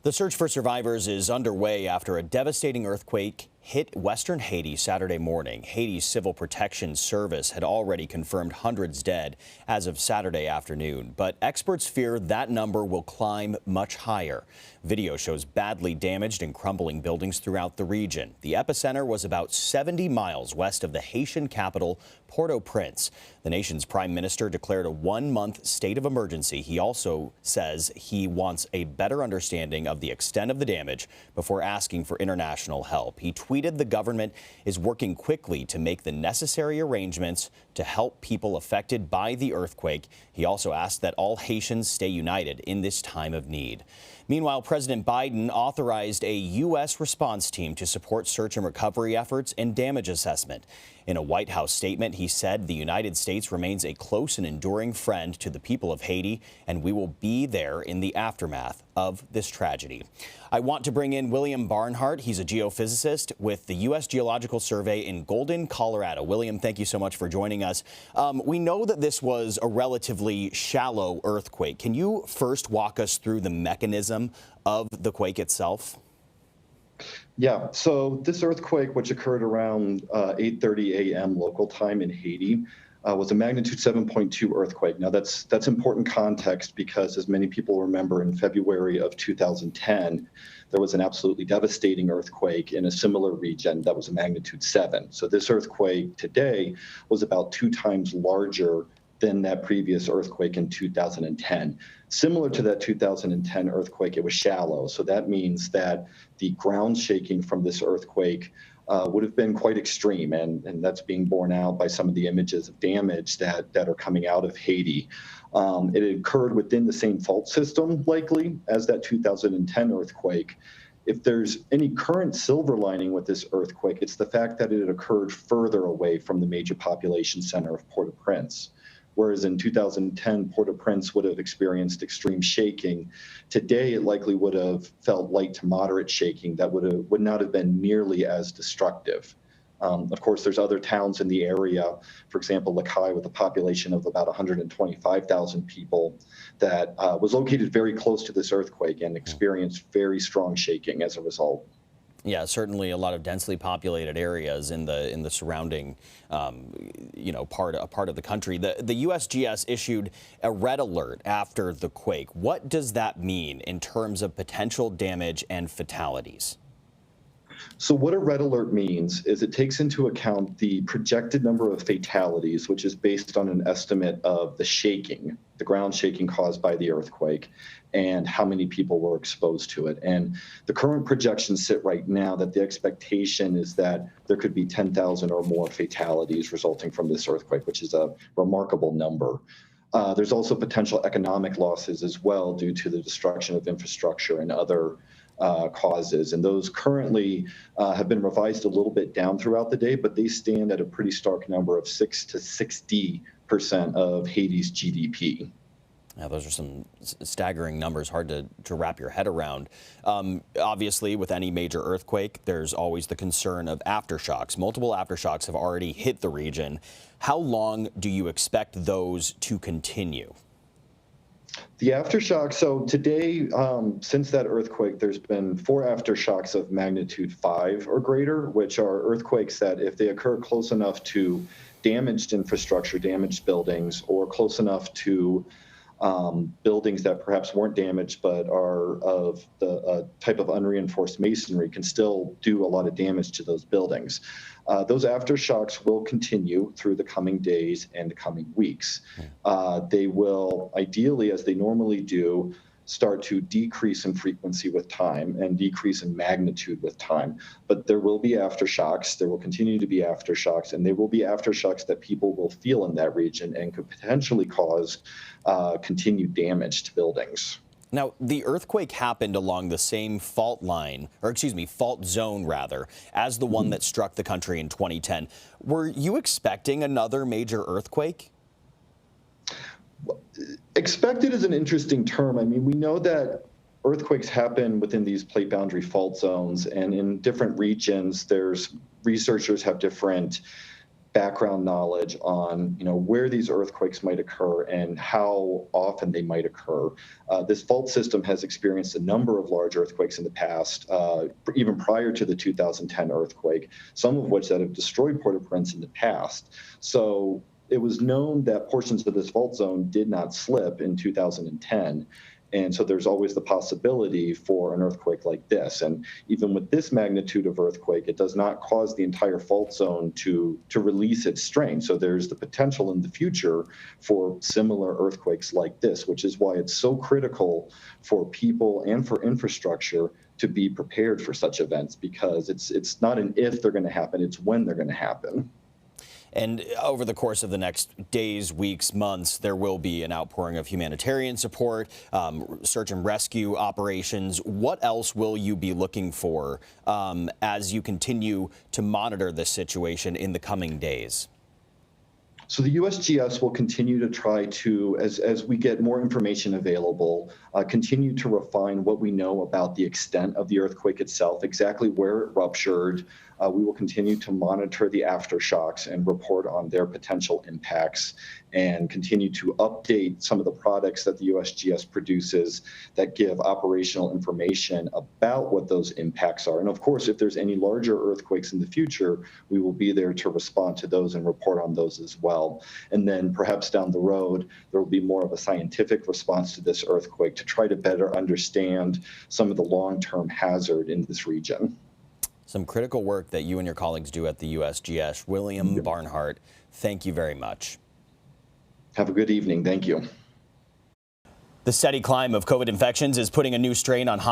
The search for survivors is underway after a devastating earthquake hit western Haiti Saturday morning. Haiti's Civil Protection Service had already confirmed hundreds dead as of Saturday afternoon, but experts fear that number will climb much higher. Video shows badly damaged and crumbling buildings throughout the region. The epicenter was about 70 miles west of the Haitian capital, Port-au-Prince. The nation's prime minister declared a one-month state of emergency. He also says he wants a better understanding of the extent of the damage before asking for international help. He tweeted the government is working quickly to make the necessary arrangements to help people affected by the earthquake. He also asked that all Haitians stay united in this time of need. Meanwhile, President Biden authorized a U.S. response team to support search and recovery efforts and damage assessment. In a White House statement, he said the United States remains a close and enduring friend to the people of Haiti, and we will be there in the aftermath of this tragedy. I want to bring in William Barnhart. He's a geophysicist with the U.S. Geological Survey in Golden, Colorado. William, thank you so much for joining us. We know that this was a relatively shallow earthquake. Can you first walk us through the mechanism of the quake itself? Yeah, so this earthquake, which occurred around 8:30 a.m. local time in Haiti, was a magnitude 7.2 earthquake. Now, that's important context because, as many people remember, in February of 2010, there was an absolutely devastating earthquake in a similar region that was a magnitude 7. So this earthquake today was about 2 times larger than that previous earthquake in 2010. Similar to that 2010 earthquake, it was shallow. So that means that the ground shaking from this earthquake would have been quite extreme, and that's being borne out by some of the images of damage that are coming out of Haiti. It occurred within the same fault system, likely, as that 2010 earthquake. If there's any current silver lining with this earthquake, it's the fact that it had occurred further away from the major population center of Port-au-Prince. Whereas in 2010, Port-au-Prince would have experienced extreme shaking. Today, it likely would have felt light to moderate shaking that would not have been nearly as destructive. Of course, there's other towns in the area, for example, Lakai, with a population of about 125,000 people, that was located very close to this earthquake and experienced very strong shaking as a result. Yeah, certainly a lot of densely populated areas in the surrounding, part of the country. The USGS issued a red alert after the quake. What does that mean in terms of potential damage and fatalities? So what a red alert means is it takes into account the projected number of fatalities, which is based on an estimate of the shaking, the ground shaking caused by the earthquake, and how many people were exposed to it. And the current projections sit right now that the expectation is that there could be 10,000 or more fatalities resulting from this earthquake, which is a remarkable number. There's also potential economic losses as well due to the destruction of infrastructure and other causes. And those currently have been revised a little bit down throughout the day, but they stand at a pretty stark number of 6 to 60% of Haiti's GDP. Yeah, those are some staggering numbers, hard to wrap your head around. Obviously, with any major earthquake, there's always the concern of aftershocks. Multiple aftershocks have already hit the region. How long do you expect those to continue? The aftershocks, so today, since that earthquake, there's been 4 aftershocks of magnitude 5 or greater, which are earthquakes that, if they occur close enough to damaged infrastructure, damaged buildings, or close enough to buildings that perhaps weren't damaged but are of the type of unreinforced masonry, can still do a lot of damage to those buildings. Those aftershocks will continue through the coming days and the coming weeks. They will, ideally, as they normally do, start to decrease in frequency with time and decrease in magnitude with time. But there will be aftershocks. There will continue to be aftershocks, and there will be aftershocks that people will feel in that region and could potentially cause continued damage to buildings. Now, the earthquake happened along the same fault zone rather, as the one that struck the country in 2010. Were you expecting another major earthquake? Expected is an interesting term. I mean, we know that earthquakes happen within these plate boundary fault zones, and in different regions, researchers have different background knowledge on where these earthquakes might occur and how often they might occur. This fault system has experienced a number of large earthquakes in the past, even prior to the 2010 earthquake, some of which that have destroyed Port-au-Prince in the past. So it was known that portions of this fault zone did not slip in 2010. And so there's always the possibility for an earthquake like this. And even with this magnitude of earthquake, it does not cause the entire fault zone to release its strain. So there's the potential in the future for similar earthquakes like this, which is why it's so critical for people and for infrastructure to be prepared for such events, because it's not an if they're going to happen, it's when they're going to happen. And over the course of the next days, weeks, months, there will be an outpouring of humanitarian support, search and rescue operations. What else will you be looking for as you continue to monitor this situation in the coming days? So the USGS will continue to try to, as we get more information available, continue to refine what we know about the extent of the earthquake itself, exactly where it ruptured. We will continue to monitor the aftershocks and report on their potential impacts, and continue to update some of the products that the USGS produces that give operational information about what those impacts are. And of course, if there's any larger earthquakes in the future, we will be there to respond to those and report on those as well. And then perhaps down the road, there will be more of a scientific response to this earthquake to try to better understand some of the long-term hazard in this region. Some critical work that you and your colleagues do at the USGS. William Barnhart, thank you very much. Have a good evening. Thank you. The steady climb of COVID infections is putting a new strain on hospitals.